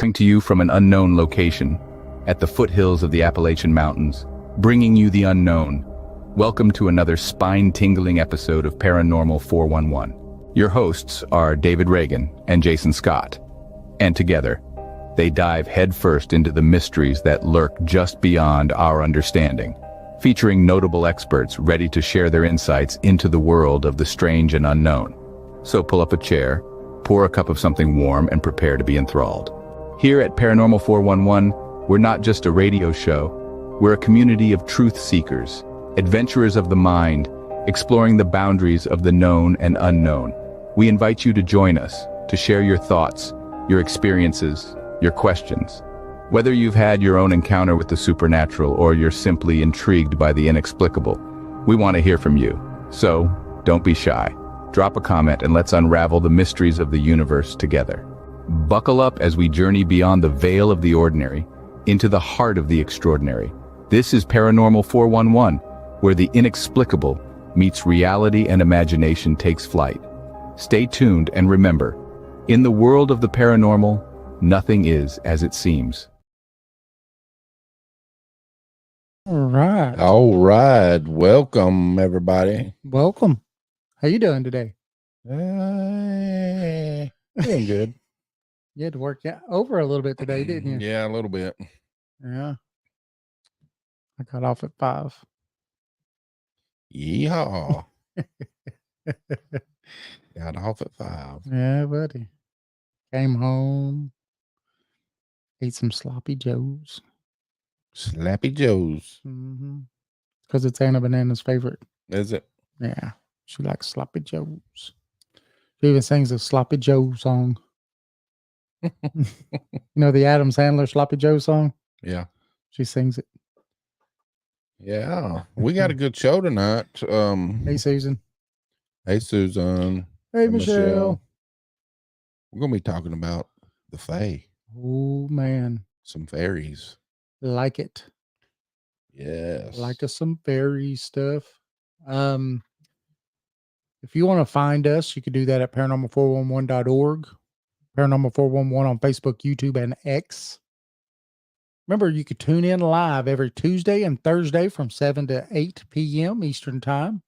coming to you from an unknown location, at the foothills of the Appalachian Mountains, bringing you the unknown. Welcome to another spine-tingling episode of Paranormal 411. Your hosts are David Reagan and Jason Scott, and together, they dive headfirst into the mysteries that lurk just beyond our understanding, featuring notable experts ready to share their insights into the world of the strange and unknown. So pull up a chair, pour a cup of something warm, and prepare to be enthralled. Here at Paranormal 411, we're not just a radio show, we're a community of truth seekers, adventurers of the mind, exploring the boundaries of the known and unknown. We invite you to join us, to share your thoughts, your experiences, your questions. Whether you've had your own encounter with the supernatural or you're simply intrigued by the inexplicable, we want to hear from you. So, don't be shy. Drop a comment and let's unravel the mysteries of the universe together. Buckle up as we journey beyond the veil of the ordinary, into the heart of the extraordinary. This is Paranormal 411, where the inexplicable meets reality and imagination takes flight. Stay tuned and remember, in the world of the paranormal, nothing is as it seems. All right. All right. Welcome, everybody. Welcome. How you doing today? Doing good. You had to work over a little bit today, didn't you? Yeah, a little bit. Yeah. I got off at 5. Yeehaw. Got off at 5. Yeah, buddy. Came home. Ate some sloppy joes. Slappy Joe's. Because it's Anna Banana's favorite. Is it? Yeah. She likes sloppy joes. She even sings a sloppy joe song. You know the Adam Sandler sloppy joe song? Yeah. She sings it. Yeah. We got a good show tonight. Hey, Susan. Hey, Susan. Hey, Michelle. We're going to be talking about the Fae. Oh, man. Some fairies. Like it. Yes. Like us some fairy stuff. If you want to find us, you can do that at paranormal411.org. Paranormal 411 on Facebook, YouTube, and X. Remember, you could tune in live every Tuesday and Thursday from 7 to 8 p.m. Eastern Time.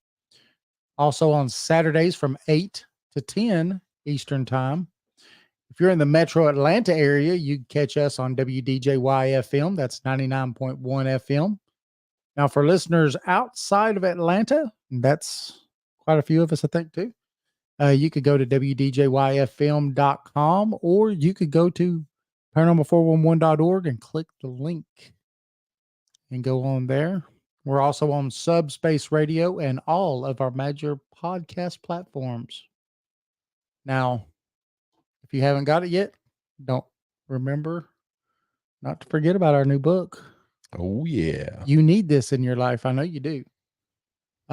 Also on Saturdays from 8 to 10 Eastern Time. If you're in the metro Atlanta area, you can catch us on WDJY-FM. That's 99.1 FM. Now, for listeners outside of Atlanta, that's quite a few of us, I think, too. You could go to WDJYFM.com or you could go to paranormal411.org and click the link and go on there. We're also on Subspace Radio and all of our major podcast platforms. Now, if you haven't got it yet, don't remember not to forget about our new book. Oh, yeah. You need this in your life. I know you do.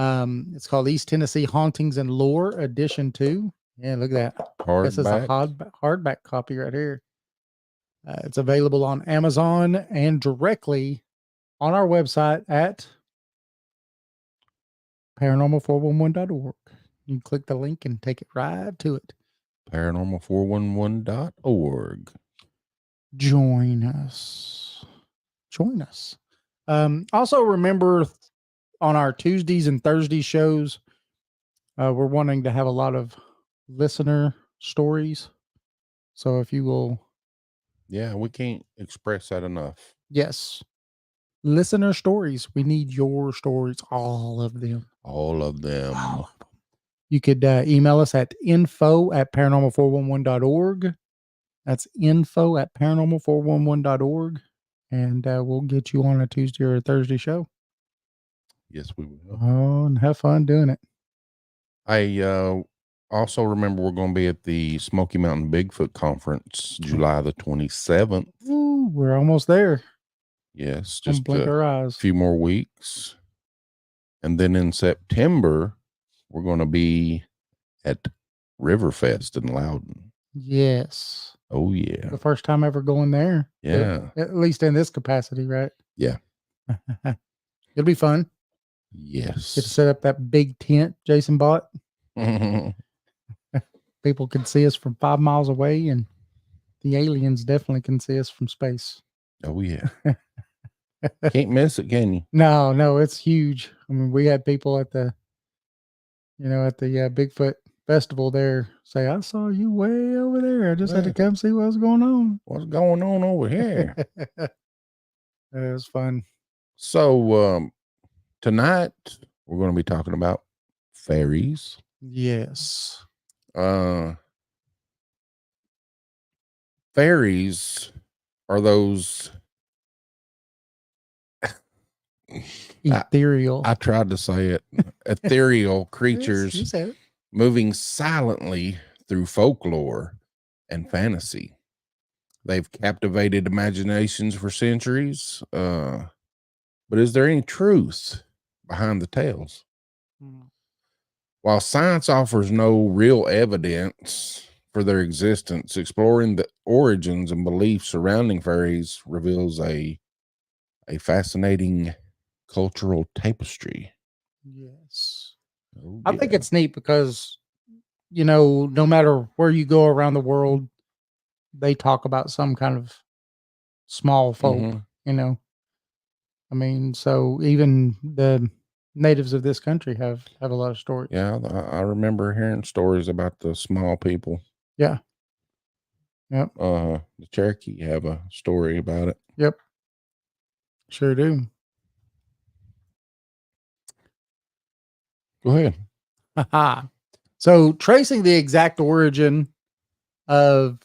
It's called East Tennessee Hauntings and Lore Edition 2. Yeah, look at that. This is a hardback copy right here. It's available on Amazon and directly on our website at paranormal411.org. You can click the link and take it right to it. Paranormal411.org. Join us. Also remember on our Tuesdays and Thursday shows, we're wanting to have a lot of listener stories. So if you will. Yeah, we can't express that enough. Yes. Listener stories. We need your stories. All of them. All of them. You could email us at info@paranormal411.org. That's info@paranormal411.org. And we'll get you on a Tuesday or a Thursday show. Yes, we will. Oh, and have fun doing it. I also remember we're going to be at the Smoky Mountain Bigfoot Conference, July the 27th. Ooh, we're almost there. Yes, Don't just blink our eyes. a few more weeks. And then in September, we're going to be at Riverfest in Loudon. Yes. Oh, yeah. The first time ever going there. Yeah. At least in this capacity, right? Yeah. It'll be fun. Yes. Get to set up that big tent Jason bought. People can see us from 5 miles away and the aliens definitely can see us from space. Oh yeah. Can't miss it, can you? No, it's huge. I mean, we had people at the Bigfoot festival there say, "I saw you way over there. I just had to come see what was going on." What's going on over here? It was fun. So tonight we're going to be talking about fairies. Yes. Fairies are those Ethereal. I tried to say it. Ethereal You creatures said it. moving silently through folklore and fantasy. They've captivated imaginations for centuries. But is there any truth behind the tales? While science offers no real evidence for their existence, exploring the origins and beliefs surrounding fairies reveals a fascinating cultural tapestry. Yes. Oh, I think it's neat because, no matter where you go around the world, they talk about some kind of small folk, I mean, so even the natives of this country have a lot of stories. Yeah, I remember hearing stories about the small people. Yeah. Yep. The Cherokee have a story about it. Yep. Sure do. Go ahead. So tracing the exact origin of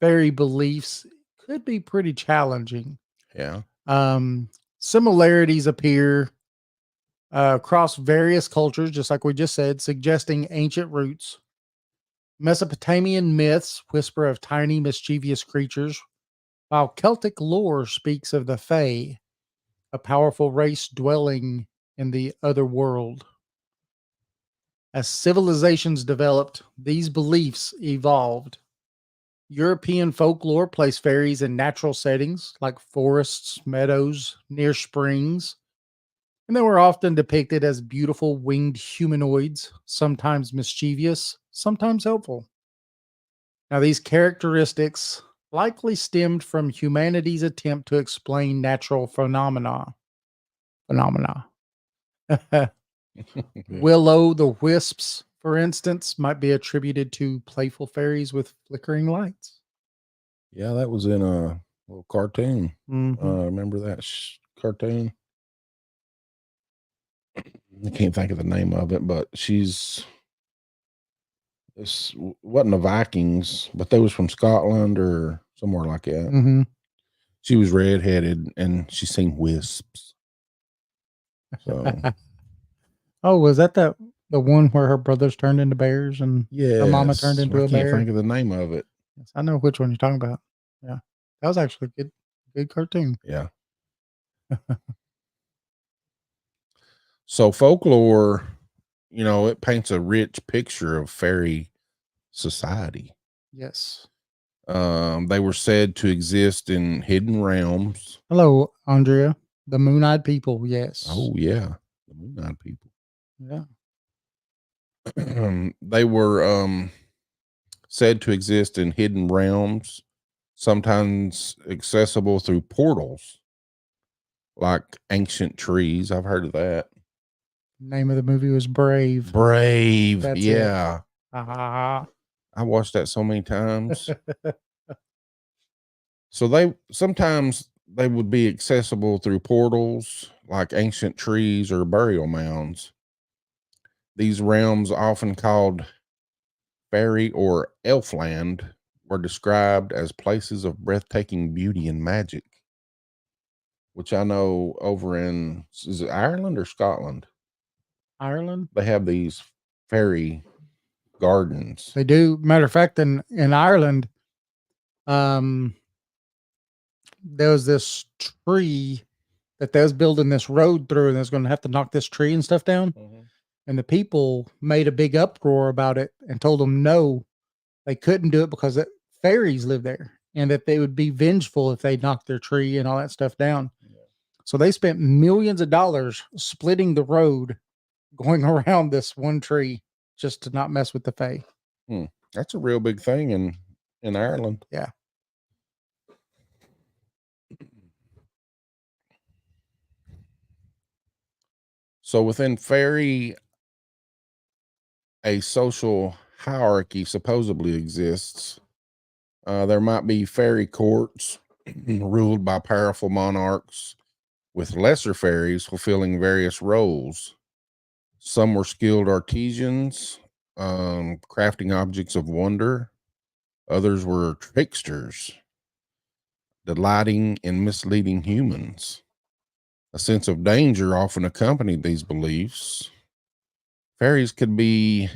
fairy beliefs could be pretty challenging. Yeah. Similarities appear across various cultures, just like we just said, suggesting ancient roots. Mesopotamian myths whisper of tiny, mischievous creatures, while Celtic lore speaks of the Fae, a powerful race dwelling in the other world. As civilizations developed, these beliefs evolved. European folklore placed fairies in natural settings like forests, meadows, near springs, and they were often depicted as beautiful winged humanoids, sometimes mischievous, sometimes helpful. Now, these characteristics likely stemmed from humanity's attempt to explain natural phenomena. Willow the wisps, for instance, might be attributed to playful fairies with flickering lights. Yeah, that was in a little cartoon. Remember that cartoon? I can't think of the name of it, but this wasn't the Vikings, but they was from Scotland or somewhere like that. She was redheaded and she seen wisps. So, oh, was that the one where her brothers turned into bears and her mama turned into a bear? I can't think of the name of it. Yes, I know which one you're talking about. Yeah, that was actually a good cartoon. Yeah. So folklore, it paints a rich picture of fairy society. Yes. They were said to exist in hidden realms. Hello, Andrea. The Moon-Eyed People. Yes. Oh yeah, the Moon-Eyed People. Yeah. They were said to exist in hidden realms, sometimes accessible through portals, like ancient trees. I've heard of that. Name of the movie was Brave. Brave. That's yeah. I watched that so many times. So sometimes they would be accessible through portals like ancient trees or burial mounds. These realms, often called fairy or elfland, were described as places of breathtaking beauty and magic, which I know over in, is it Ireland or Scotland? Ireland. They have these fairy gardens. They do. Matter of fact, in Ireland, there was this tree that they was building this road through, and they was going to have to knock this tree and stuff down. And the people made a big uproar about it and told them no, they couldn't do it because fairies live there and that they would be vengeful if they knocked their tree and all that stuff down. So they spent millions of dollars splitting the road going around this one tree just to not mess with the fae. That's a real big thing in in Ireland. Yeah. So within fairy, a social hierarchy supposedly exists. There might be fairy courts ruled by powerful monarchs, with lesser fairies fulfilling various roles. Some were skilled artisans, crafting objects of wonder. Others were tricksters, delighting in misleading humans. A sense of danger often accompanied these beliefs. Fairies could be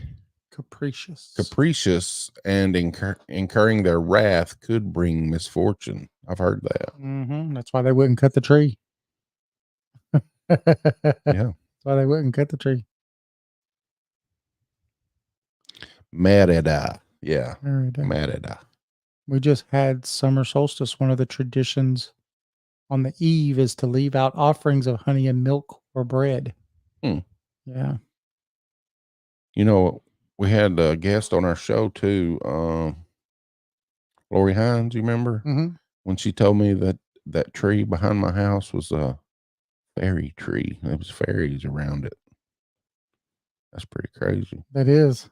capricious, and incurring their wrath could bring misfortune. I've heard that. That's why they wouldn't cut the tree. Yeah. That's why they wouldn't cut the tree. Merida. Yeah. Merida. Merida. We just had summer solstice. One of the traditions on the eve is to leave out offerings of honey and milk or bread. Yeah. You know, we had a guest on our show too, Lori Hines, you remember? When she told me that tree behind my house was a fairy tree. There was fairies around it. That's pretty crazy. That is.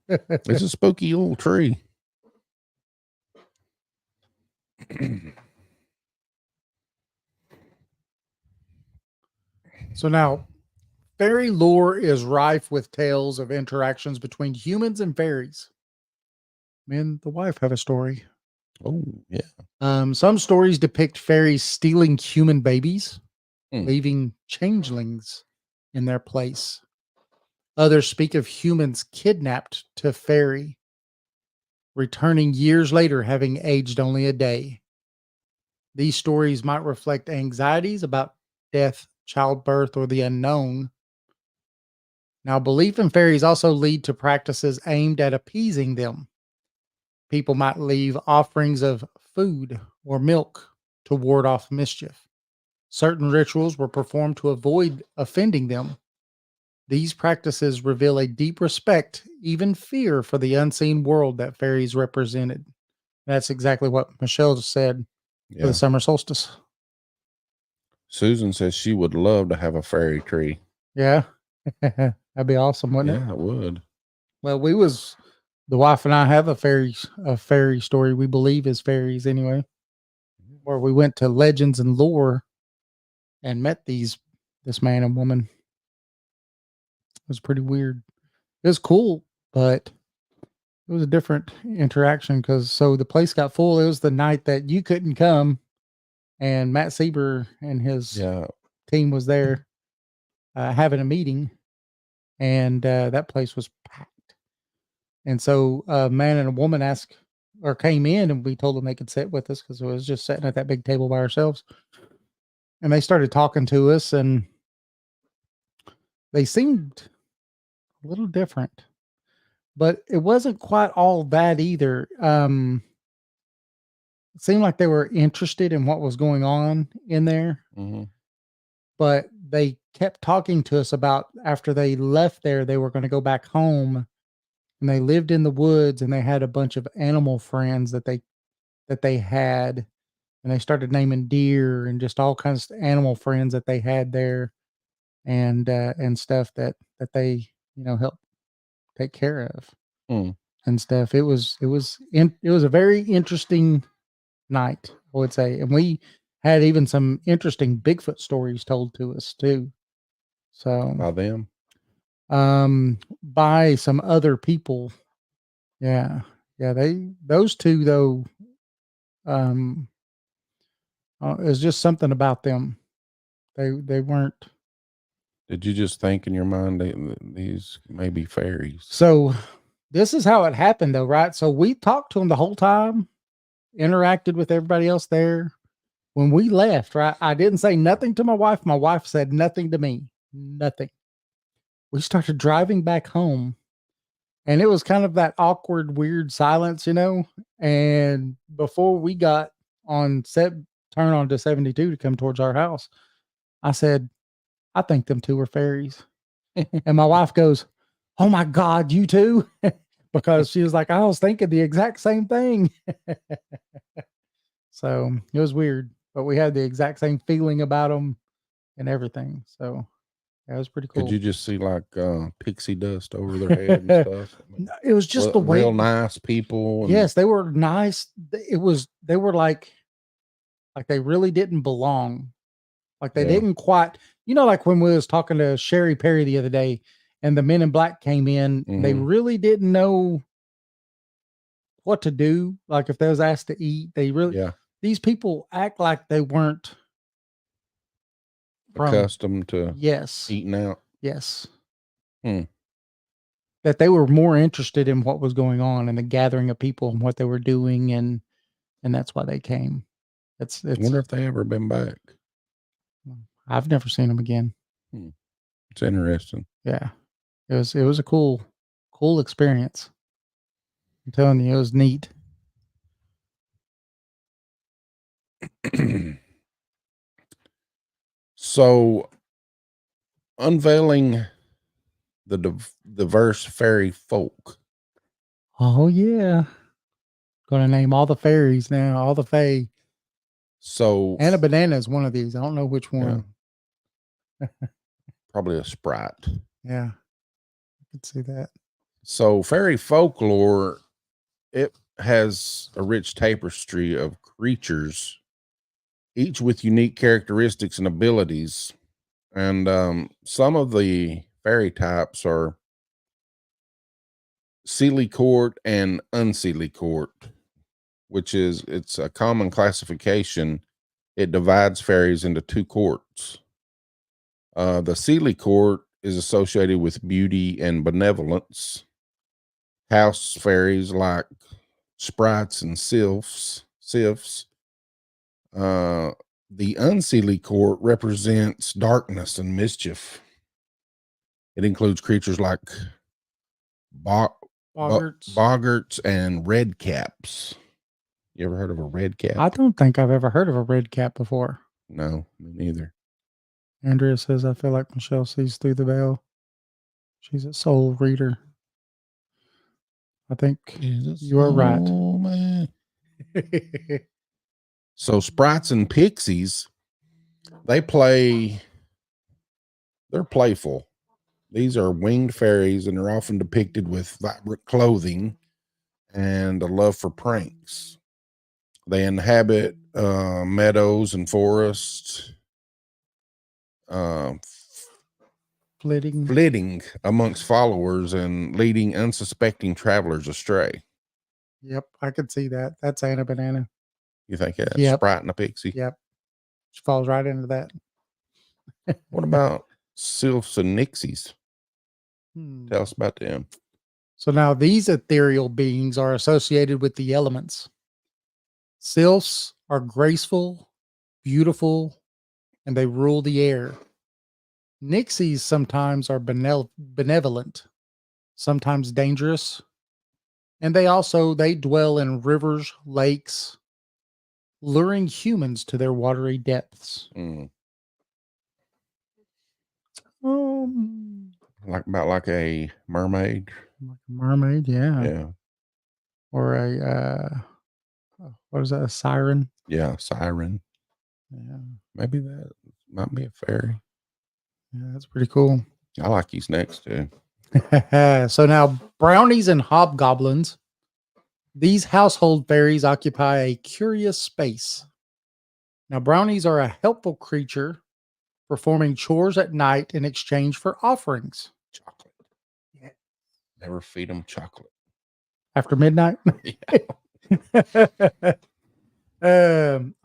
It's a spooky little tree. So now, fairy lore is rife with tales of interactions between humans and fairies. Me and the wife have a story. Oh, yeah. Some stories depict fairies stealing human babies, leaving changelings in their place. Others speak of humans kidnapped to fairy, returning years later having aged only a day. These stories might reflect anxieties about death, childbirth, or the unknown. Now, belief in fairies also lead to practices aimed at appeasing them. People might leave offerings of food or milk to ward off mischief. Certain rituals were performed to avoid offending them. These practices reveal a deep respect, even fear, for the unseen world that fairies represented. That's exactly what Michelle said for the summer solstice. Susan says she would love to have a fairy tree. Yeah. That'd be awesome, wouldn't it? Yeah, it would. Well, the wife and I have a fairy story we believe is fairies anyway, where we went to Legends and Lore and met this man and woman. It was pretty weird. It was cool, but it was a different interaction so the place got full. It was the night that you couldn't come, and Matt Sieber and his team was there having a meeting, and that place was packed. And so a man and a woman came in, and we told them they could sit with us because it was just sitting at that big table by ourselves. And they started talking to us, and they seemed a little different, but it wasn't quite all bad either. It seemed like they were interested in what was going on in there, but they kept talking to us about after they left there, they were going to go back home, and they lived in the woods, and they had a bunch of animal friends that they had, and they started naming deer and just all kinds of animal friends that they had there, and stuff that they helped take care of and stuff. It was a very interesting night, I would say, and we had even some interesting Bigfoot stories told to us too. So by them, by some other people. Those two though, it's just something about them. They weren't. Did you just think in your mind these may be fairies? So this is how it happened though, right? So we talked to them the whole time, interacted with everybody else there. When we left, right, I didn't say nothing to my wife. My wife said nothing to me. Nothing. We started driving back home, and it was kind of that awkward, weird silence, and before we got turn on to 72 to come towards our house, I said, I think them two are fairies. And my wife goes, oh my God, you too? because she was like, I was thinking the exact same thing. So it was weird, but we had the exact same feeling about them and everything. So that was pretty cool. Could you just see like pixie dust over their head and stuff? No, it was just the way. Real nice people. And Yes, they were nice. They were like they really didn't belong. Like they Yeah. didn't quite, like when we was talking to Sherry Perry the other day and the Men in Black came in, they really didn't know what to do. Like if they was asked to eat, these people act like they weren't accustomed to yes, eating out. yes. Hmm. That they were more interested in what was going on and the gathering of people and what they were doing, and that's why they came. I wonder if they ever been back. I've never seen them again. It's interesting. Yeah, it was a cool experience. I'm telling you, it was neat. So, unveiling the diverse fairy folk. Oh yeah, gonna name all the fairies now, all the fae. So, Anna Banana is one of these. I don't know which one. Yeah. Probably a sprite. Yeah, I could see that. So, fairy folklore, it has a rich tapestry of creatures, each with unique characteristics and abilities. And some of the fairy types are Sealy Court and Unsealy Court, which it's a common classification. It divides fairies into two courts. The Sealy Court is associated with beauty and benevolence. House fairies like sprites and sylphs. The Unsealy Court represents darkness and mischief. It includes creatures like boggarts and red caps. You ever heard of a red cap? I don't think I've ever heard of a red cap before. No, me neither. Andrea says, I feel like Michelle sees through the veil. She's a soul reader. I think you are right. Man. So sprites and pixies, they're playful. These are winged fairies and are often depicted with vibrant clothing and a love for pranks. They inhabit meadows and forests, flitting amongst followers and leading unsuspecting travelers astray. Yep, I could see that. That's Anna Banana. You think that's Sprite and a pixie? Yep. She falls right into that. What about sylphs and nixies? Tell us about them. So now these ethereal beings are associated with the elements. Sylphs are graceful, beautiful, and they rule the air. Nixies sometimes are benevolent, sometimes dangerous, and they dwell in rivers, lakes, luring humans to their watery depths. Like a mermaid. Like a mermaid, yeah. Yeah. Or a what is that? A siren? Yeah, siren. Yeah. Maybe that might be a fairy. Yeah, that's pretty cool. I like these next too. So now brownies and hobgoblins. These household fairies occupy a curious space. Now, brownies are a helpful creature performing chores at night in exchange for offerings. Chocolate. Yeah. Never feed them chocolate. After midnight?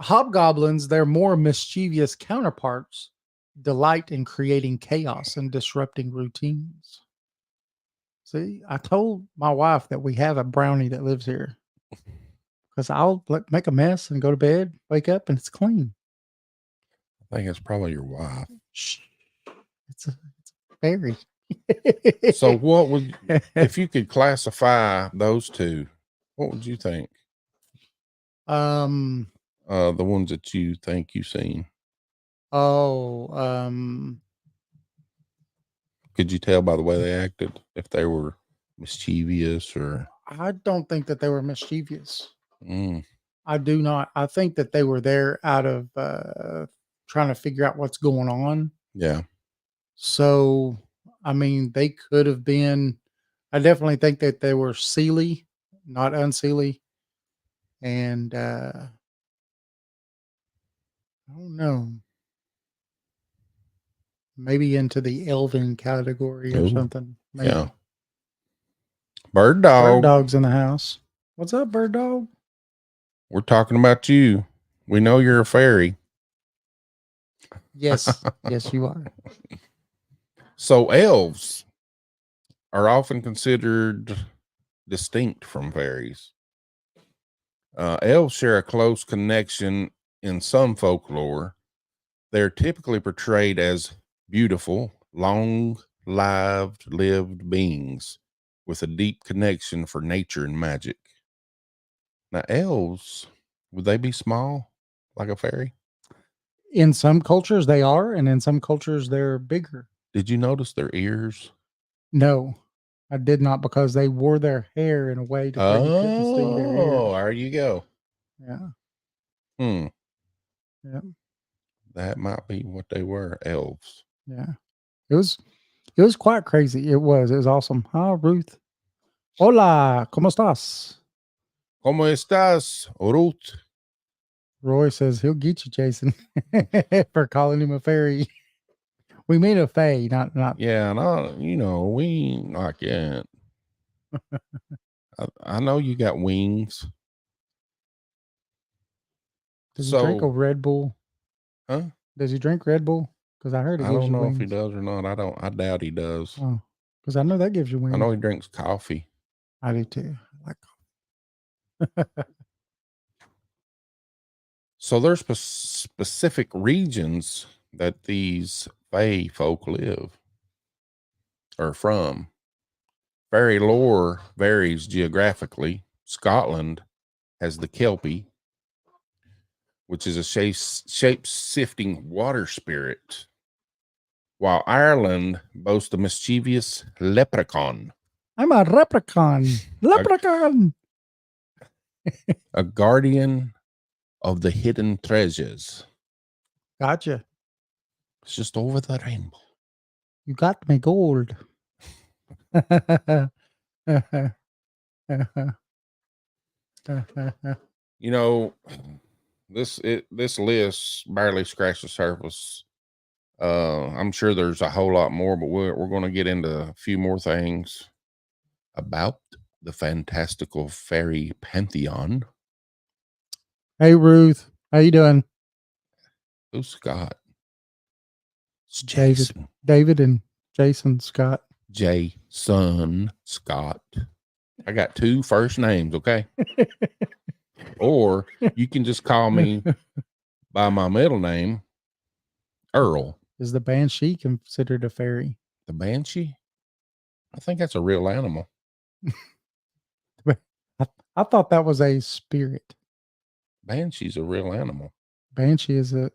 Hobgoblins, their more mischievous counterparts, delight in creating chaos and disrupting routines. See, I told my wife that we have a brownie that lives here because I'll make a mess and go to bed, wake up, and it's clean. I think it's probably your wife. Shh. It's a fairy. So what would, if you could classify those two, what would you think? The ones that you think you've seen. Oh, could you tell by the way they acted if they were mischievous or? I don't think that they were mischievous. Mm, I do not. I think that they were there out of trying to figure out what's going on. yeah. So, I mean, they could have been. I definitely think that they were seelie, not unseelie. And I don't know, maybe into the elven category or Ooh, something. Maybe. yeah. Bird Bird dog. dog's in the house. What's up, bird dog? We're talking about you. We know you're a fairy. Yes, yes, you are. So elves are often considered distinct from fairies. Elves share a close connection in some folklore. They're typically portrayed as beautiful, lived beings with a deep connection for nature and magic. Now, elves, would they be small like a fairy? In some cultures, they are, and in some cultures, they're bigger. Did you notice their ears? No, I did not, because they wore their hair in a way to where you couldn't see their ears. There you go. Yeah. Hmm. Yeah. That might be what they were, elves. Yeah. It was quite crazy. It was awesome. Huh, Ruth? Hola, ¿cómo estás? ¿Cómo estás, Ruth? Roy says he'll get you, Jason, for calling him a fairy. We mean a fae, not. Yeah, no, we ain't like that. I know you got wings. Does he drink a So, Red Bull? huh? Does he drink Red Bull? Because I heard it I gives don't you know wings. if he does or not. I doubt he does. Oh, because I know that gives you wings. I know he drinks coffee. I do too. I like coffee. So there's specific regions that these fae folk live or from. Fairy lore varies geographically. Scotland has the Kelpie, which is a shape-shifting water spirit, while Ireland boasts the mischievous leprechaun, I'm a leprechaun. Leprechaun. a guardian of the hidden treasures. Gotcha. It's just over the rainbow. You got me gold. This list barely scratched the surface. I'm sure there's a whole lot more, but we're going to get into a few more things about the fantastical fairy pantheon. Hey, Ruth. How you doing? Who's Scott? It's David. Jason. David and Jason Scott. Jason Scott. I got two first names, okay? Or you can just call me by my middle name, Earl. Is the banshee considered a fairy? The banshee? I think that's a real animal. I thought that was a spirit. Banshee's a real animal. Banshee is a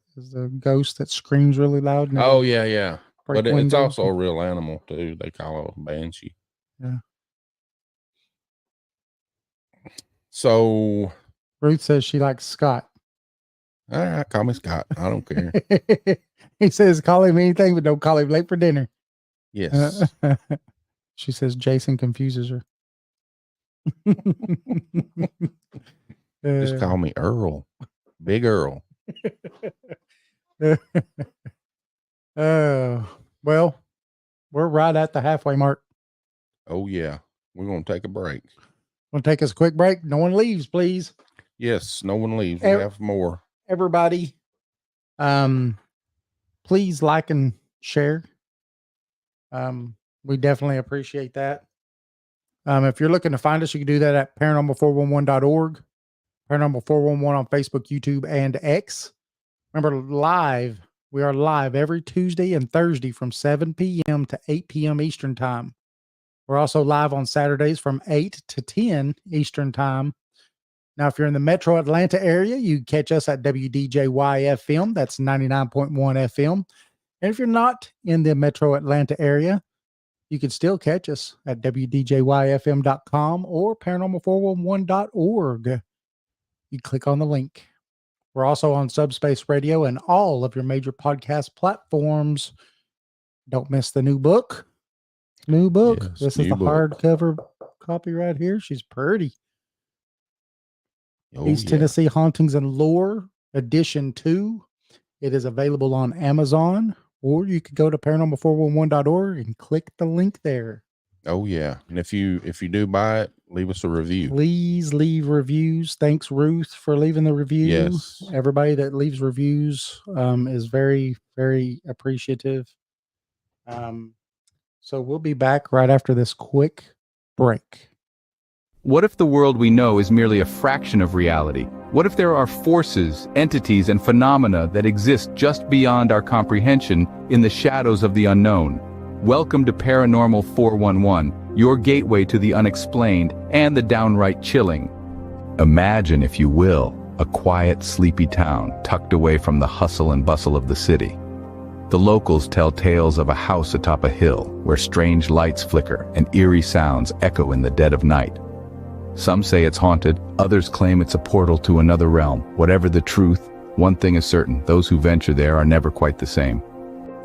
ghost that screams really loud. Oh, yeah. Break But it's windows. also a real animal, too. They call it a banshee. Yeah. So Ruth says she likes Scott. all right, call me Scott. I don't care. He says, call him anything, but don't call him late for dinner. Yes. She says Jason confuses her. Just call me Earl. Big Earl. Well, we're right at the halfway mark. Oh, yeah. We're going to take a break. We'll take us a quick break. No one leaves, please. Yes, no one leaves. We have more. Everybody, please like and share. We definitely appreciate that. If you're looking to find us, you can do that at paranormal411.org, paranormal411 on Facebook, YouTube, and X. Remember, we are live every Tuesday and Thursday from 7 p.m. to 8 p.m. Eastern Time. We're also live on Saturdays from 8 to 10 Eastern Time. Now, if you're in the Metro Atlanta area, you can catch us at WDJY FM. That's 99.1 FM. And if you're not in the Metro Atlanta area, You can still catch us at wdjyfm.com or paranormal411.org. You click on the link. We're also on Subspace Radio and all of your major podcast platforms. Don't miss the new book. Yes, This is new the book. hardcover copy right here. She's pretty. Oh, East yeah. Tennessee Hauntings and Lore Edition 2. It is available on Amazon, or you could go to paranormal411.org and click the link there. Oh, yeah. And if you do buy it, leave us a review. Please leave reviews. Thanks, Ruth, for leaving the review. Yes. Everybody that leaves reviews is very, very appreciative. So we'll be back right after this quick break. What if the world we know is merely a fraction of reality? What if there are forces, entities, and phenomena that exist just beyond our comprehension in the shadows of the unknown? Welcome to Paranormal 411, your gateway to the unexplained and the downright chilling. Imagine, if you will, a quiet, sleepy town tucked away from the hustle and bustle of the city. The locals tell tales of a house atop a hill where strange lights flicker and eerie sounds echo in the dead of night. Some say it's haunted, others claim it's a portal to another realm. Whatever the truth, one thing is certain: those who venture there are never quite the same.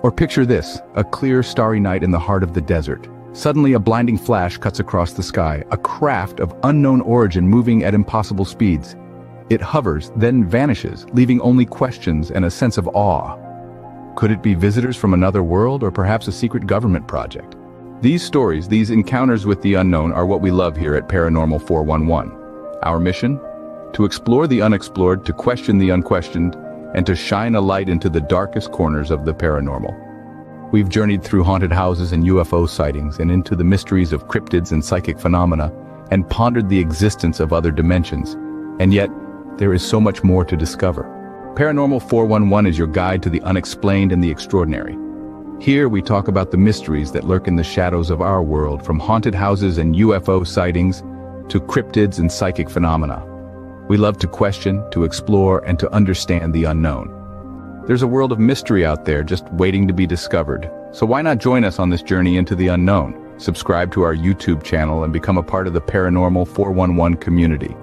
Or picture this, a clear, starry night in the heart of the desert. Suddenly a blinding flash cuts across the sky, a craft of unknown origin moving at impossible speeds. It hovers, then vanishes, leaving only questions and a sense of awe. Could it be visitors from another world, or perhaps a secret government project? These stories, these encounters with the unknown, are what we love here at Paranormal 411. Our mission? To explore the unexplored, to question the unquestioned, and to shine a light into the darkest corners of the paranormal. We've journeyed through haunted houses and UFO sightings, and into the mysteries of cryptids and psychic phenomena, and pondered the existence of other dimensions. And yet, there is so much more to discover. Paranormal 411 is your guide to the unexplained and the extraordinary. Here we talk about the mysteries that lurk in the shadows of our world, from haunted houses and UFO sightings to cryptids and psychic phenomena. We love to question, to explore, and to understand the unknown. There's a world of mystery out there just waiting to be discovered. So why not join us on this journey into the unknown? Subscribe to our YouTube channel and become a part of the Paranormal 411 community.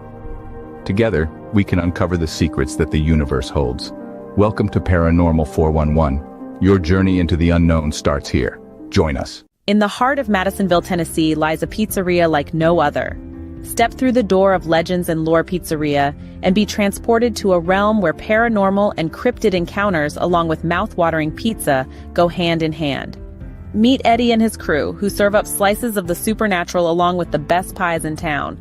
Together, we can uncover the secrets that the universe holds. Welcome to Paranormal 411. Your journey into the unknown starts here. Join us. In the heart of Madisonville, Tennessee, lies a pizzeria like no other. Step through the door of Legends and Lore Pizzeria and be transported to a realm where paranormal and cryptid encounters, along with mouth-watering pizza, go hand in hand. Meet Eddie and his crew, who serve up slices of the supernatural along with the best pies in town.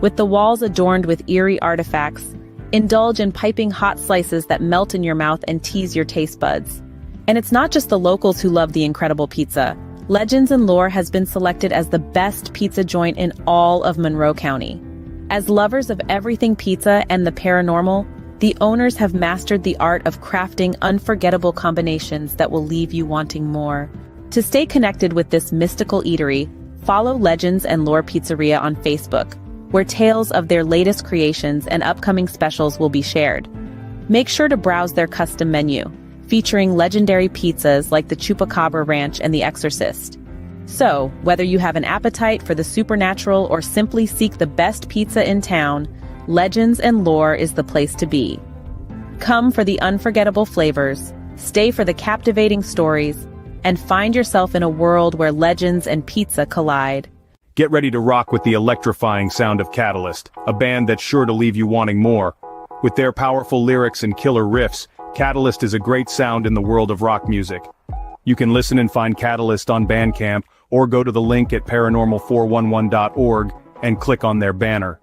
With the walls adorned with eerie artifacts, indulge in piping hot slices that melt in your mouth and tease your taste buds. And it's not just the locals who love the incredible pizza. Legends and Lore has been selected as the best pizza joint in all of Monroe County. As lovers of everything pizza and the paranormal, the owners have mastered the art of crafting unforgettable combinations that will leave you wanting more. To stay connected with this mystical eatery, follow Legends and Lore Pizzeria on Facebook, where tales of their latest creations and upcoming specials will be shared. Make sure to browse their custom menu, featuring legendary pizzas like the Chupacabra Ranch and the Exorcist. So, whether you have an appetite for the supernatural or simply seek the best pizza in town, Legends and Lore is the place to be. Come for the unforgettable flavors, stay for the captivating stories, and find yourself in a world where legends and pizza collide. Get ready to rock with the electrifying sound of Catalyst, a band that's sure to leave you wanting more. With their powerful lyrics and killer riffs, Catalyst is a great sound in the world of rock music. You can listen and find Catalyst on Bandcamp, or go to the link at paranormal411.org and click on their banner.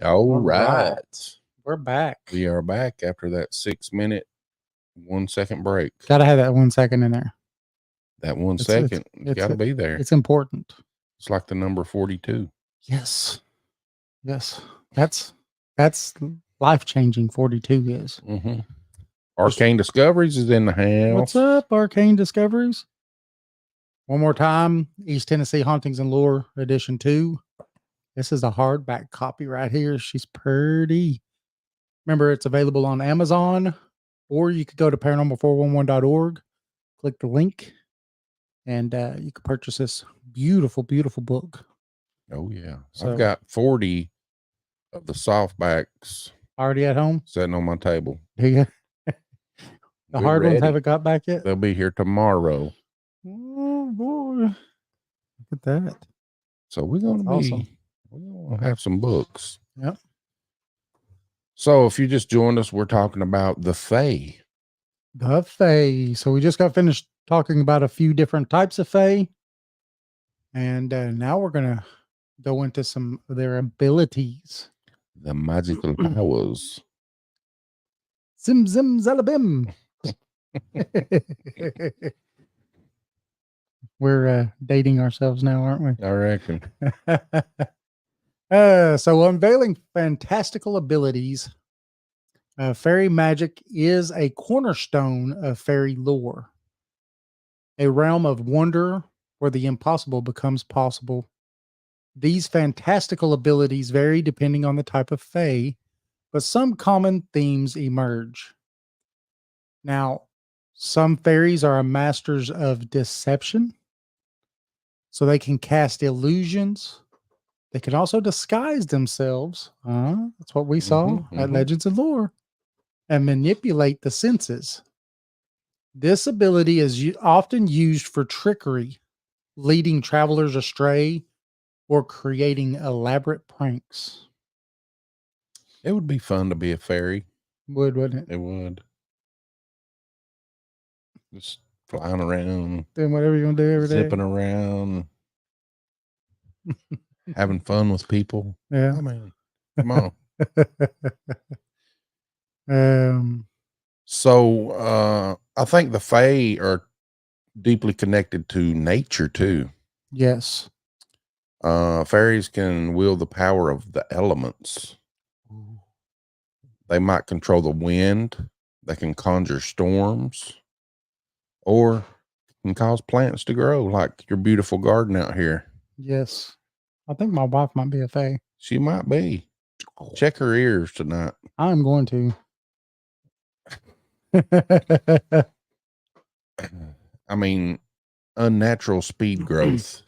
All right. right. We're back. We are back after that 6 minute, 1 second break. Gotta have that 1 second in there. That 1 It's- second, it's- got to be there. It's important. It's like the number 42. Yes. Yes. That's life-changing. 42 is. Mm-hmm. Arcane Discoveries is in the house. What's up, Arcane Discoveries? One more time, East Tennessee Hauntings and Lore Edition 2. This is a hardback copy right here. She's pretty. Remember, it's available on Amazon, or you could go to paranormal411.org, click the link, and you can purchase this beautiful, beautiful book. Oh, yeah. So- I've got 40 of the softbacks Already at home? sitting on my table. There you go. The We're hard ones ready. haven't got back yet? They'll be here tomorrow. Oh, boy. Look at that. So we're going to be, Awesome. we're going to have some books. Yep. So if you just joined us, we're talking about the Fae. The Fae. So we just got finished talking about a few different types of Fae. And now we're going to go into some of their abilities. The magical powers. Zim, zim, zalabim. We're dating ourselves now, aren't we? I reckon. So unveiling fantastical abilities. Fairy magic is a cornerstone of fairy lore, a realm of wonder where the impossible becomes possible. These fantastical abilities vary depending on the type of fae, but some common themes emerge. Now, some fairies are masters of deception, so they can cast illusions. They can also disguise themselves. That's what we saw at Legends of Lore. And manipulate the senses. This ability is often used for trickery, leading travelers astray, or creating elaborate pranks. It would be fun to be a fairy. Wouldn't it? It would. Just flying around, Doing whatever you want to do every day. zipping around, having fun with people. Yeah. I mean, come on. So I think the Fae are deeply connected to nature too. Yes. Fairies can wield the power of the elements. They might control the wind. They can conjure storms, or can cause plants to grow, like your beautiful garden out here. Yes. I think my wife might be a fae. She might be. Check her ears tonight. I'm going to. I mean, unnatural speed growth.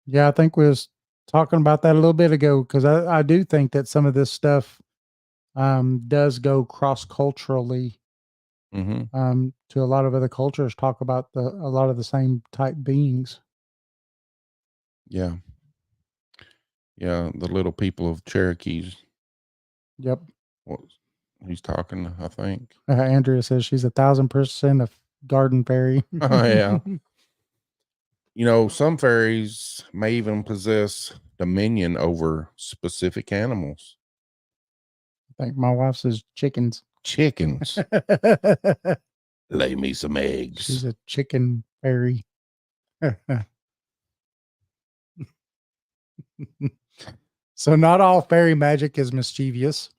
Yeah, I think we was talking about that a little bit ago, because I do think that some of this stuff does go cross-culturally Mm-hmm. to a lot of other cultures, talk about a lot of the same type beings. Yeah. Yeah, the little people of Cherokees. Yep. What he's talking, I think. Andrea says she's 1,000% a garden fairy. Oh, yeah. You know, some fairies may even possess dominion over specific animals. I think my wife says chickens. Chickens. Lay me some eggs. She's a chicken fairy. So not all fairy magic is mischievous.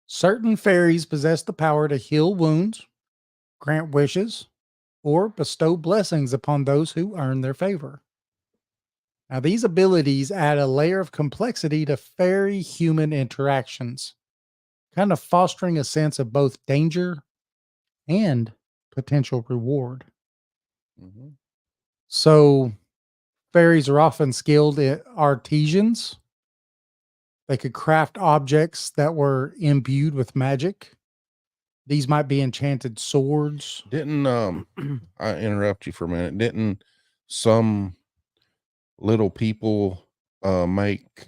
Certain fairies possess the power to heal wounds, grant wishes, or bestow blessings upon those who earn their favor. Now, these abilities add a layer of complexity to fairy-human interactions, kind of fostering a sense of both danger and potential reward. Mhm. So, fairies are often skilled artisans. They could craft objects that were imbued with magic. These might be enchanted swords. Didn't I interrupt you for a minute? Didn't some little people make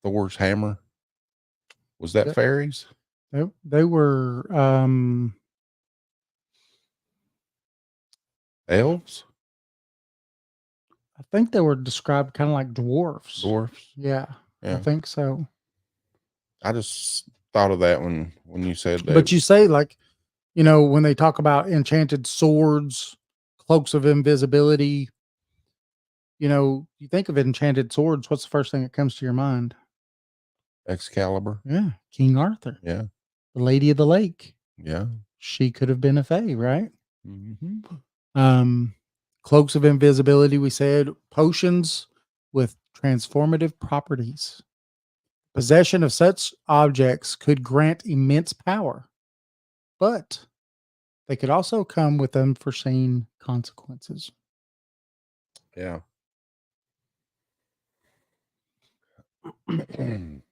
Thor's hammer. Was that Yep. fairies? They were Elves? I think they were described kind of like dwarfs. Dwarfs? Yeah, I Yeah. think so. I just thought of that when you said that. But you say, like, you know, when they talk about enchanted swords, cloaks of invisibility, you know, you think of enchanted swords, what's the first thing that comes to your mind? Excalibur. Yeah, King Arthur, Yeah. the Lady of the Lake. Yeah. She could have been a fae, right? Mm-hmm. Cloaks of invisibility, we said, potions with transformative properties. Possession of such objects could grant immense power, but they could also come with unforeseen consequences. Yeah.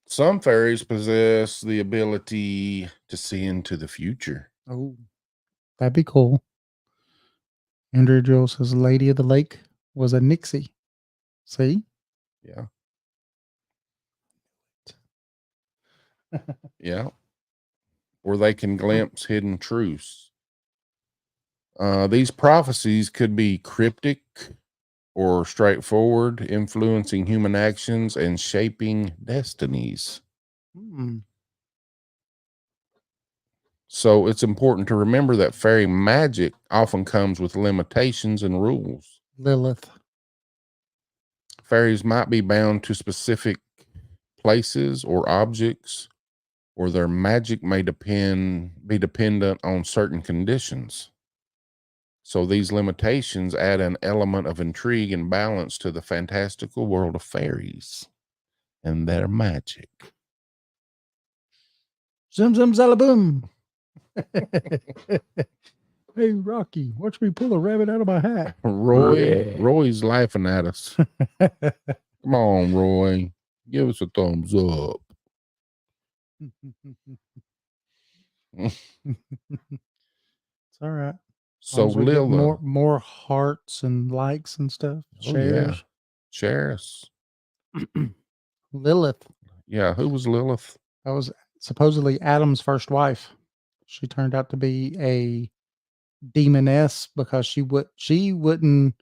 Some fairies possess the ability to see into the future. Oh, that'd be cool. Andrea Joel says Lady of the Lake was a Nixie. See? Yeah. Yeah. Or they can glimpse hidden truths. These prophecies could be cryptic or straightforward, influencing human actions and shaping destinies. Hmm. So it's important to remember that fairy magic often comes with limitations and rules. Lilith. Fairies might be bound to specific places or objects, or their magic may be dependent on certain conditions. So these limitations add an element of intrigue and balance to the fantastical world of fairies and their magic. Zim zim zalaboom. Hey, Rocky, watch me pull a rabbit out of my hat. Roy's laughing at us. Come on, Roy. Give us a thumbs up. It's all right. So We get Lila. more hearts and likes and stuff. Oh, yeah. Shares. Shares. Lilith. Yeah. Who was Lilith? That was supposedly Adam's first wife. She turned out to be a demoness because she wouldn't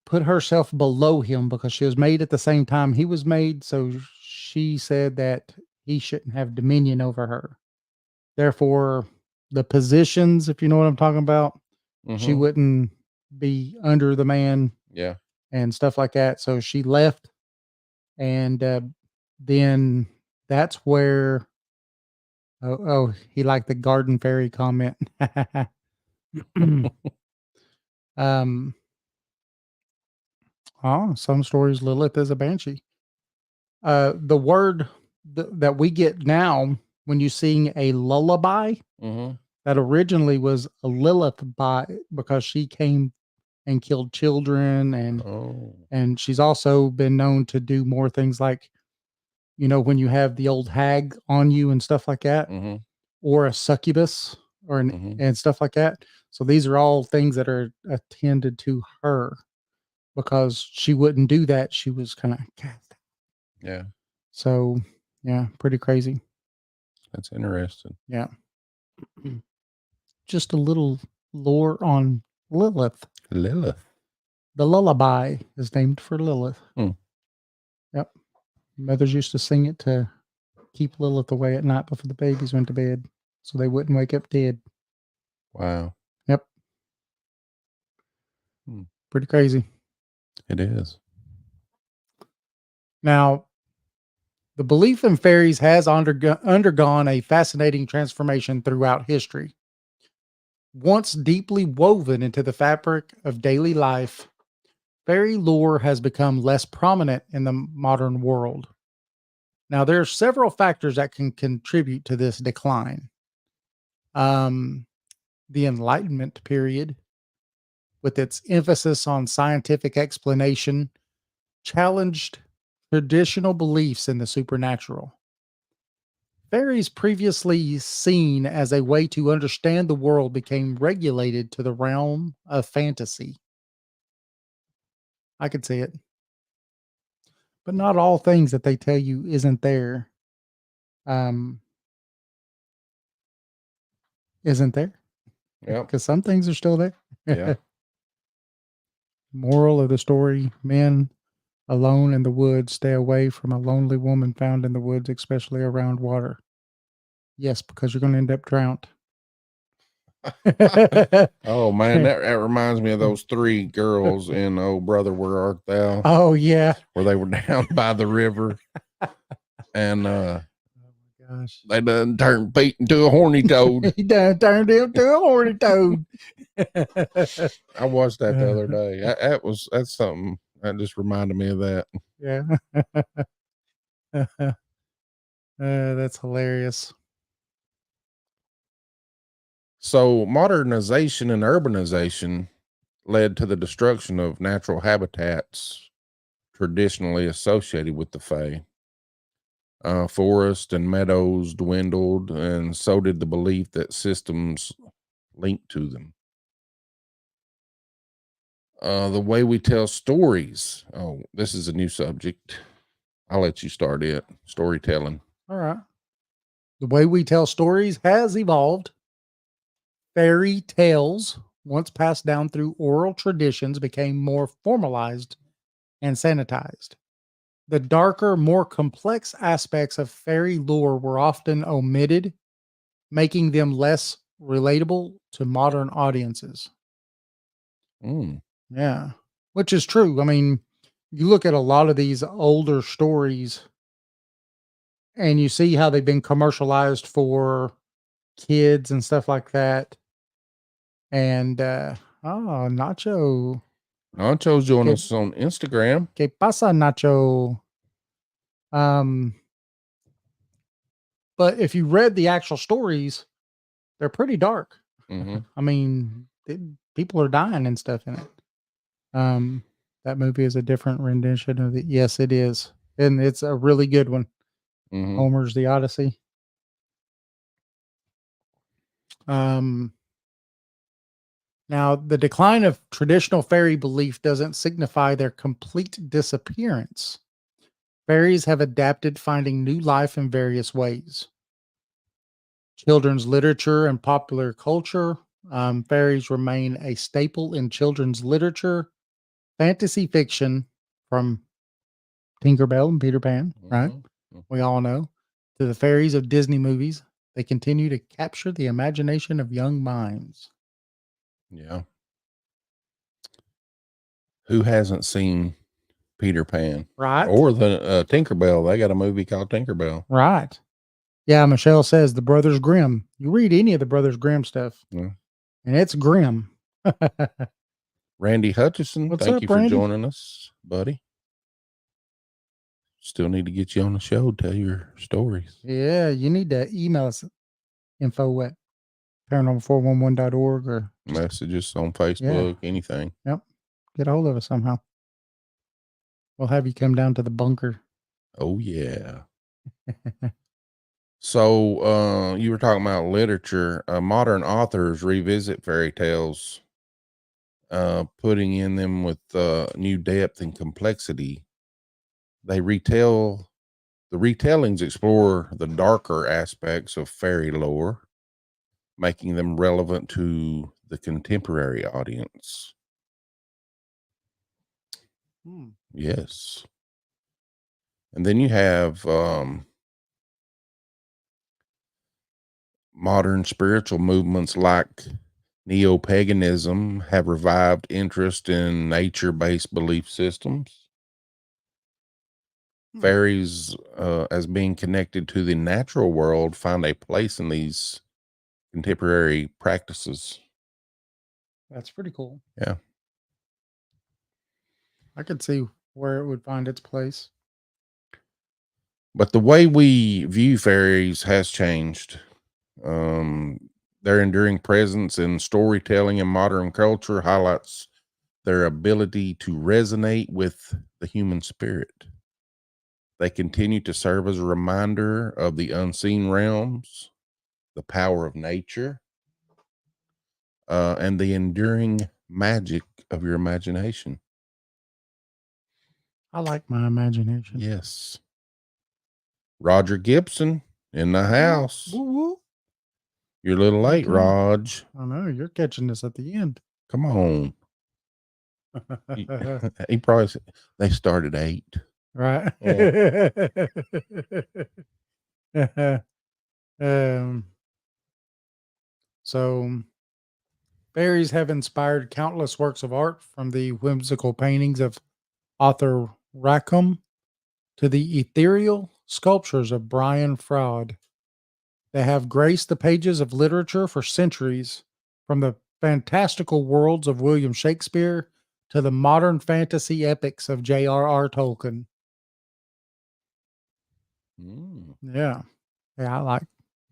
put herself below him because she was made at the same time he was made. So she said that he shouldn't have dominion over her. Therefore, the positions, if you know what I'm talking about, she wouldn't be under the man. Yeah. And stuff like that. So she left. And then that's where, he liked the garden fairy comment. Some stories Lilith is a banshee. The word that we get now when you sing a lullaby, that originally was a Lilith because she came and killed children, and she's also been known to do more things like, you know, when you have the old hag on you and stuff like that, or a succubus and stuff like that. So these are all things that are attended to her because she wouldn't do that. She was kind of cast. Yeah. So yeah, pretty crazy. That's interesting. Yeah. Just a little lore on Lilith. Lilith. The lullaby is named for Lilith. Yep. Mothers used to sing it to keep Lilith away at night before the babies went to bed so they wouldn't wake up dead. Wow. Yep. Pretty crazy. It is. Now, the belief in fairies has undergone a fascinating transformation throughout history. Once deeply woven into the fabric of daily life, fairy lore has become less prominent in the modern world. Now, there are several factors that can contribute to this decline. The Enlightenment period, with its emphasis on scientific explanation, challenged traditional beliefs in the supernatural. Fairies previously seen as a way to understand the world became regulated to the realm of fantasy. I could see it. but not all things that they tell you isn't there. Um, isn't there? Yep. Because some things are still there. Yeah. Moral of the story: men alone in the woods stay away from a lonely woman found in the woods, especially around water. Yes, because you're going to end up drowned. Oh man, that reminds me of those three girls in Oh Brother, Where Art Thou? Oh yeah. Where they were down by the river and Oh my gosh. they done turned Pete into a horny toad. He done turned into a horny toad. I watched that the other day. That's something that just reminded me of that. Yeah. That's hilarious. So modernization and urbanization led to the destruction of natural habitats traditionally associated with the Fae. Forests and meadows dwindled, and so did the belief that systems linked to them. The way we tell stories. Oh, this is a new subject. I'll let you start it. Storytelling. All right. The way we tell stories has evolved. Fairy tales, once passed down through oral traditions, became more formalized and sanitized. The darker, more complex aspects of fairy lore were often omitted, making them less relatable to modern audiences. Mm. Yeah, which is true. I mean, you look at a lot of these older stories and you see how they've been commercialized for kids and stuff like that. And oh, Nacho. Nacho's joining Que, us on Instagram. que pasa, Nacho? But if you read the actual stories, they're pretty dark. Mm-hmm. I mean, people are dying and stuff in it. That movie is a different rendition of it. Yes, it is. And it's a really good one. Mm-hmm. Homer's The Odyssey. Now, the decline of traditional fairy belief doesn't signify their complete disappearance. Fairies have adapted, finding new life in various ways. Children's literature and popular culture. Fairies remain a staple in children's literature, fantasy fiction from Tinkerbell and Peter Pan, right? Mm-hmm. We all know, to the fairies of Disney movies. They continue to capture the imagination of young minds. Yeah. Who hasn't seen Peter Pan? Right. Or the Tinkerbell? They got a movie called Tinkerbell. Right. Yeah, Michelle says the Brothers Grimm. You read any of the Brothers Grimm stuff, Yeah. and it's grim. Randy Hutchison, What's thank up, you for Randy? joining us, buddy. Still need to get you on the show, tell your stories. Yeah, you need to email us info at paranormal411.org or Messages on Facebook, anything. Yep. Get a hold of us somehow. We'll have you come down to the bunker. Oh, yeah. So, you were talking about literature. Modern authors revisit fairy tales, putting in them with new depth and complexity. The retellings explore the darker aspects of fairy lore, making them relevant to the contemporary audience. Yes. And then you have modern spiritual movements like neo-paganism have revived interest in nature-based belief systems. Fairies, as being connected to the natural world, find a place in these contemporary practices. That's pretty cool. Yeah. I could see where it would find its place. But the way we view fairies has changed. Their enduring presence in storytelling and modern culture highlights their ability to resonate with the human spirit. They continue to serve as a reminder of the unseen realms, the power of nature, and the enduring magic of your imagination. I like my imagination. Yes. Roger Gibson in the house. Woo, woo. You're a little late, Okay. Raj. I know you're catching this at the end. Come on. He probably said, they started 8. Right. um, so fairies have inspired countless works of art, from the whimsical paintings of Arthur Rackham to the ethereal sculptures of Brian Froud. They have graced the pages of literature for centuries, from the fantastical worlds of William Shakespeare to the modern fantasy epics of J.R.R. Tolkien. Mm, Yeah. Yeah, I like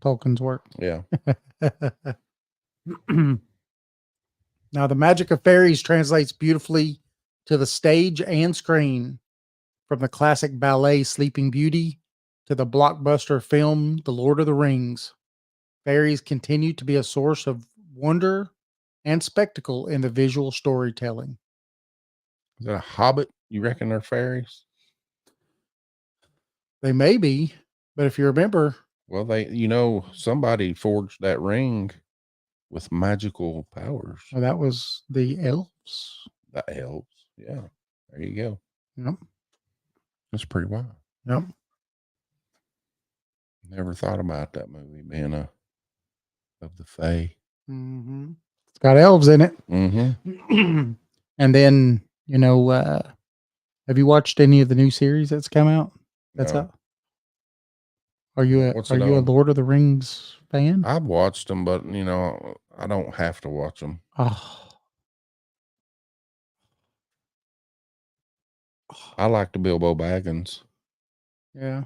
Tolkien's work. yeah. Now, the magic of fairies translates beautifully to the stage and screen, from the classic ballet Sleeping Beauty to the blockbuster film The Lord of the Rings. Fairies continue to be a source of wonder and spectacle in the visual storytelling. Is that a hobbit? You reckon they're fairies? They may be, but if you remember, Well, somebody forged that ring with magical powers. well, that was the elves. That helps. Yeah. There you go. Yep. That's pretty wild. Yep. Never thought about that movie being of the Fae. Mm-hmm. It's got elves in it. Mm-hmm. And then, have you watched any of the new series that's come out? That's No. out. Are you a What's it a on? Lord of the Rings fan? I've watched them, but I don't have to watch them. Oh, I like the Bilbo Baggins. yeah.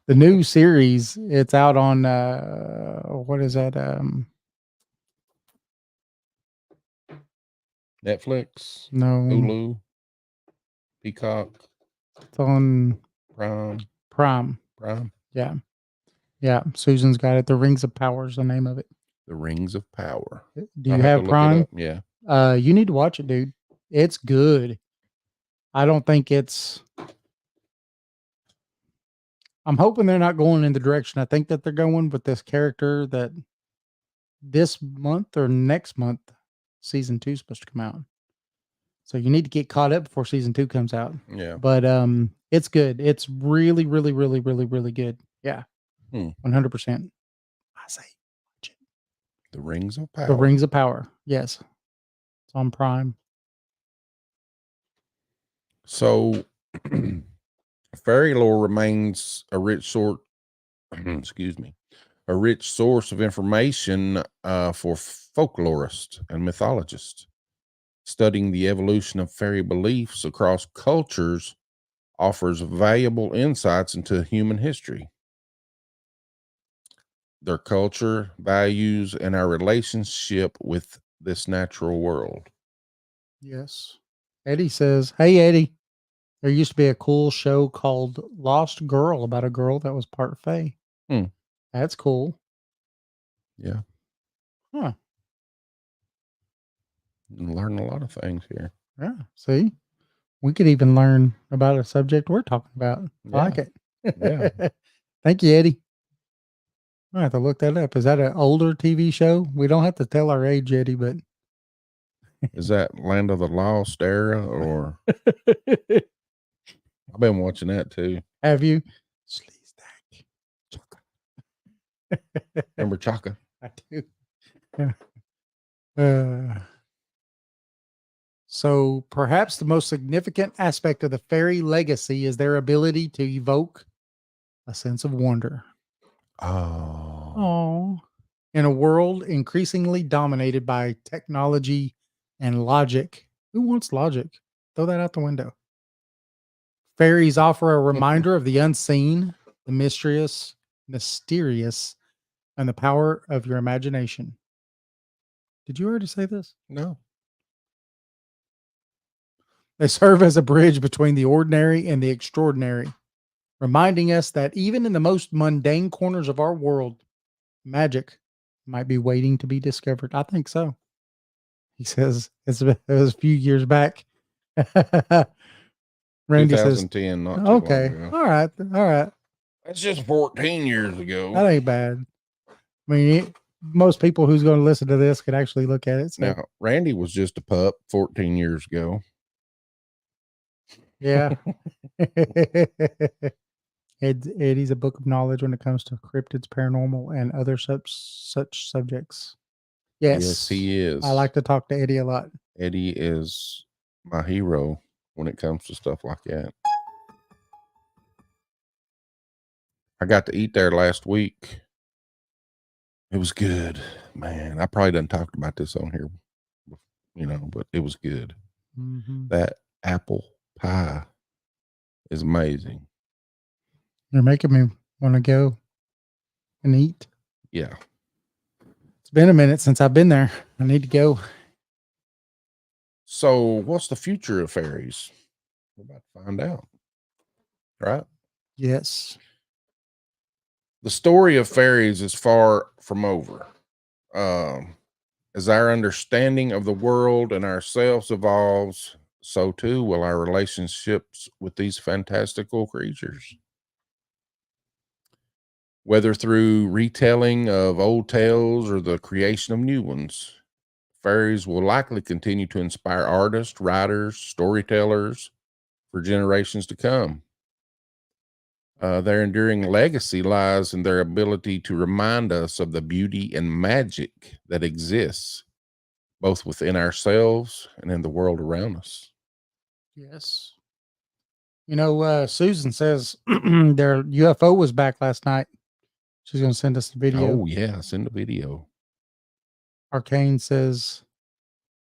The new series, it's out on what is that? Netflix, No, Hulu, Peacock, it's on Prime. Prime. Yeah. Yeah. Susan's got it. The Rings of Power is the name of it. The Rings of Power. Do you I'll have to look it Prime? up. Yeah. You need to watch it, dude. It's good. I don't think I'm hoping they're not going in the direction I think that they're going with this character that this month or next month, season 2 is supposed to come out. So you need to get caught up before season 2 comes out. Yeah. But it's good. It's really, really, really, really, really good. Yeah. 100%. I say watch it. The Rings of Power. The Rings of Power. Yes. It's on Prime. So fairy lore remains a rich source a rich source of information for folklorists and mythologists. Studying the evolution of fairy beliefs across cultures offers valuable insights into human history, their culture, values, and our relationship with this natural world. Yes. Eddie says, "Hey, Eddie, there used to be a cool show called Lost Girl about a girl that was part fae." That's cool. Yeah. Huh. Learn a lot of things here. Yeah. See, we could even learn about a subject we're talking about. I like it. Yeah. Thank you, Eddie. I have to look that up. Is that an older TV show? We don't have to tell our age, Eddie, but Is that Land of the Lost era or I've been watching that too. have you? Remember Chaka? I do. Yeah. So perhaps the most significant aspect of the fairy legacy is their ability to evoke a sense of wonder. Oh. Oh. In a world increasingly dominated by technology and logic. Who wants logic? Throw that out the window. Fairies offer a reminder of the unseen, the mysterious, and the power of your imagination. Did you already say this? No. They serve as a bridge between the ordinary and the extraordinary, reminding us that even in the most mundane corners of our world, magic might be waiting to be discovered. I think so. He says it was a few years back. Randy says, 2010, not too okay. long ago. All right. All right. That's just 14 years ago. That ain't bad. I mean, most people who's going to listen to this could actually look at it. So. Now, Randy was just a pup 14 years ago. Yeah. Eddie's a book of knowledge when it comes to cryptids, paranormal, and other such subjects. Yes, he is. I like to talk to Eddie a lot. Eddie is my hero when it comes to stuff like that. I got to eat there last week. It was good, man. I probably done talked about this on here, but it was good. Mm-hmm. That apple pie is amazing. You're making me want to go and eat. Yeah. It's been a minute since I've been there. I need to go. So what's the future of fairies? We're about to find out. Right? Yes. The story of fairies is far from over. As our understanding of the world and ourselves evolves, so too will our relationships with these fantastical creatures. Whether through retelling of old tales or the creation of new ones, fairies will likely continue to inspire artists, writers, storytellers for generations to come. Their enduring legacy lies in their ability to remind us of the beauty and magic that exists both within ourselves and in the world around us. Yes. Susan says their UFO was back last night. She's going to send us the video. Oh, yeah. Send the video. Arcane says,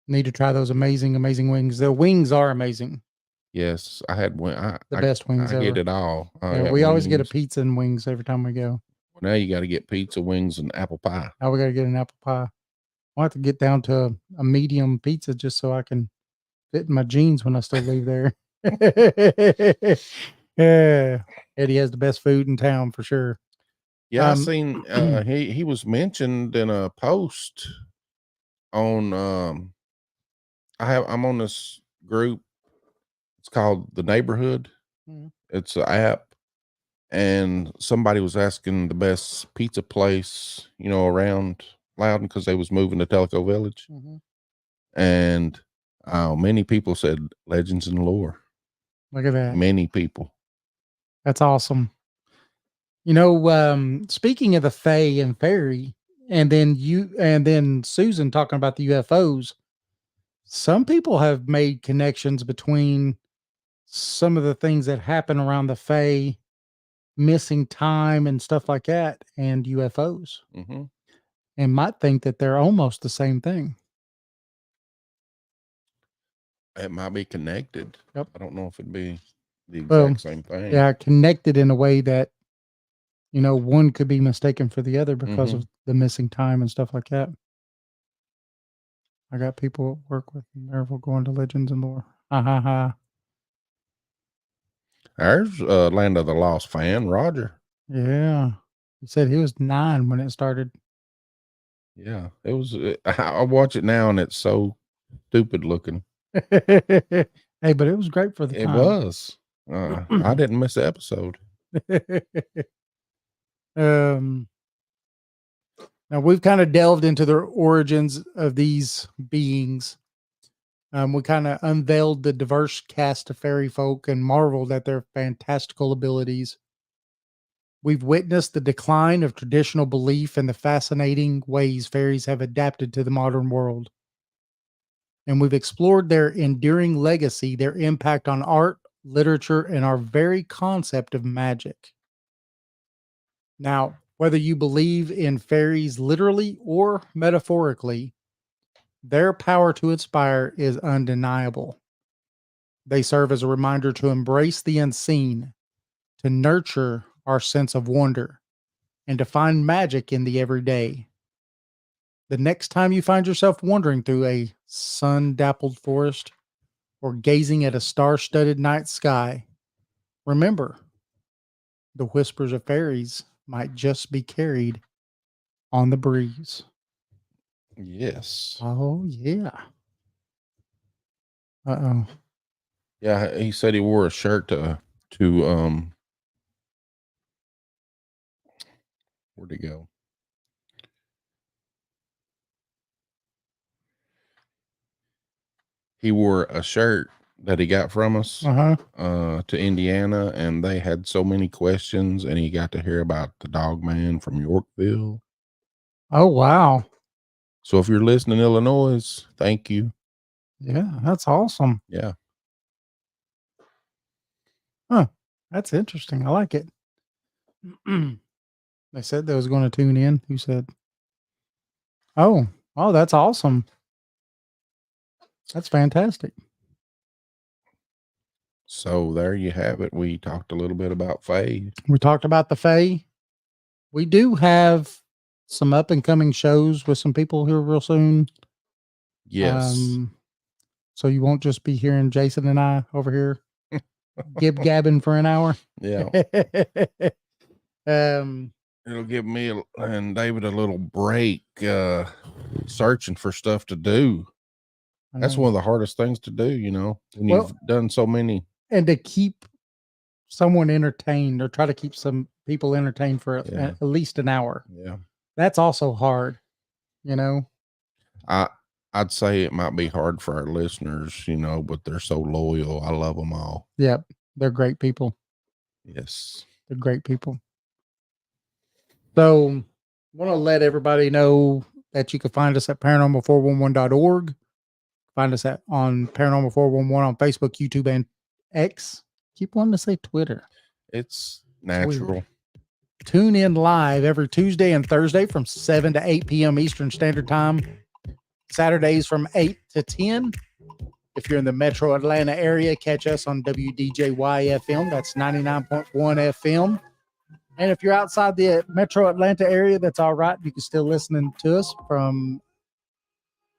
need to try those amazing wings. Their wings are amazing. Yes, I had one. The best wings I ever. get it all. Yeah, we always get a pizza and wings every time we go. Well, now you got to get pizza, wings, and apple pie. Now we got to get an apple pie. I'll have to get down to a medium pizza just so I can fit in my jeans when I still leave there. Yeah, Eddie has the best food in town for sure. Yeah, I seen he was mentioned in a post on I'm on this group. It's called The Neighborhood. Mm-hmm. It's an app, and somebody was asking the best pizza place, around Loudon because they was moving to Telco Village. Mm-hmm. And many people said Legends and Lore. Look at that. Many people. That's awesome. Speaking of the Fae and Fairy, and then Susan talking about the UFOs, some people have made connections between some of the things that happen around the Fae, missing time and stuff like that, and UFOs. Mm-hmm. And might think that they're almost the same thing. It might be connected. Yep. I don't know if it'd be the exact same thing. Yeah, connected in a way that, one could be mistaken for the other because of the missing time and stuff like that. I got people at work with Marvel going to Legends and Lore. Ha ha ha. There's Land of the Lost fan, Roger. Yeah. He said he was 9 when it started. Yeah, it was. I watch it now and it's so stupid looking. Hey, but it was great for the time. It was. I didn't miss the episode. Now we've kind of delved into the origins of these beings. We kind of unveiled the diverse cast of fairy folk and marveled at their fantastical abilities. We've witnessed the decline of traditional belief and the fascinating ways fairies have adapted to the modern world. And we've explored their enduring legacy, their impact on art, literature, and our very concept of magic. Now, whether you believe in fairies literally or metaphorically, their power to inspire is undeniable. They serve as a reminder to embrace the unseen, to nurture our sense of wonder, and to find magic in the everyday. The next time you find yourself wandering through a sun-dappled forest or gazing at a star-studded night sky, remember, the whispers of fairies might just be carried on the breeze. Yes. Oh, yeah. Uh-oh. Yeah, he said he wore a shirt to where'd he go? He wore a shirt that he got from us to Indiana, and they had so many questions, and he got to hear about the dog man from Yorkville. Oh, wow. So if you're listening, Illinois, thank you. Yeah, that's awesome. Yeah. Huh. That's interesting. I like it. They said they was going to tune in. Who said? Oh, that's awesome. That's fantastic. So there you have it. We talked a little bit about Faye. We talked about the Fae. We do have some up and coming shows with some people here real soon. Yes. So you won't just be hearing Jason and I over here gib gabbing for an hour. Yeah. It'll give me and David a little break searching for stuff to do. That's one of the hardest things to do, you know, when you've done so many. And to keep someone entertained, or try to keep some people entertained for at least an hour. Yeah. That's also hard, you know. I'd say it might be hard for our listeners, you know, but they're so loyal. I love them all. Yep. They're great people. Yes. They're great people. So I want to let everybody know that you can find us at paranormal411.org. Find us on Paranormal 411 on Facebook, YouTube, and X. Keep wanting to say Twitter. It's natural. Tune in live every Tuesday and Thursday from 7 to 8 p.m. Eastern Standard Time. Saturdays from 8 to 10. If you're in the metro Atlanta area, catch us on WDJY FM. That's 99.1 FM. And if you're outside the metro Atlanta area, that's all right. You can still listen to us from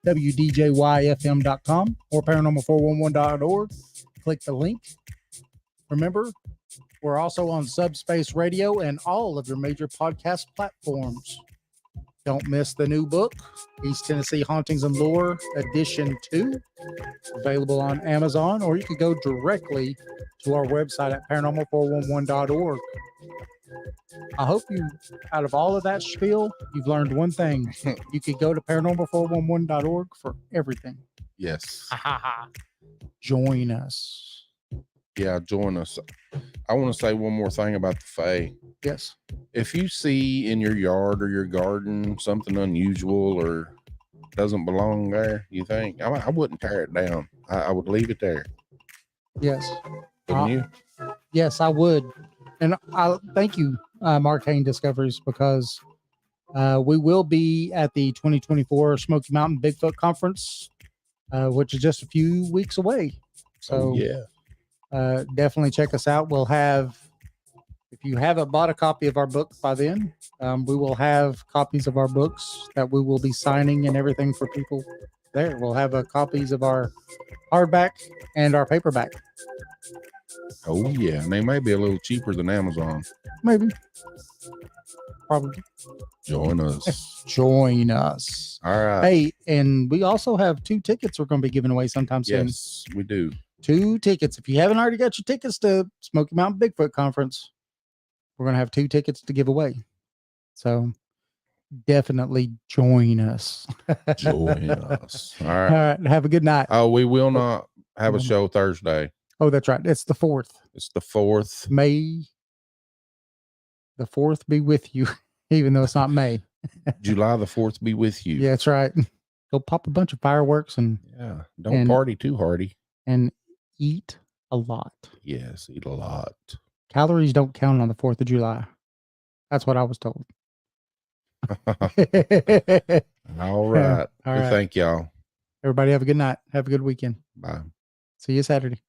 WDJYFM.com or paranormal411.org. Click the link. Remember, we're also on Subspace Radio and all of your major podcast platforms. Don't miss the new book, East Tennessee Hauntings and Lore Edition 2, available on Amazon, or you could go directly to our website at paranormal411.org. I hope you, out of all of that spiel, you've learned one thing. You could go to paranormal411.org for everything. Yes. Join us. Yeah, join us. I want to say one more thing about the Fae. Yes. If you see in your yard or your garden something unusual or doesn't belong there, you think, I wouldn't tear it down. I would leave it there. Yes. Wouldn't you? Yes, I would. And I thank you, Marcane Discoveries, because we will be at the 2024 Smoky Mountain Bigfoot Conference, which is just a few weeks away. So definitely check us out. We'll have, if you haven't bought a copy of our book by then, we will have copies of our books that we will be signing and everything for people there. We'll have copies of our hardback and our paperback. Oh, yeah. And they may be a little cheaper than Amazon. Maybe. Probably. Join us. Join us. All right. Hey, and we also have 2 tickets we're going to be giving away sometime soon. Yes, we do. 2 tickets. If you haven't already got your tickets to Smoky Mountain Bigfoot Conference, we're going to have 2 tickets to give away. So definitely join us. Join us. All right. All right. Have a good night. Oh, we will not have a show Thursday. Oh, that's right. It's the 4th. It's the 4th. May the 4th be with you, even though it's not May. July the 4th be with you. Yeah, that's right. Go pop a bunch of fireworks and don't party too hardy. And eat a lot. Yes, eat a lot. Calories don't count on the 4th of July. That's what I was told. All right. All right. Thank y'all. Everybody have a good night. Have a good weekend. Bye. See you Saturday.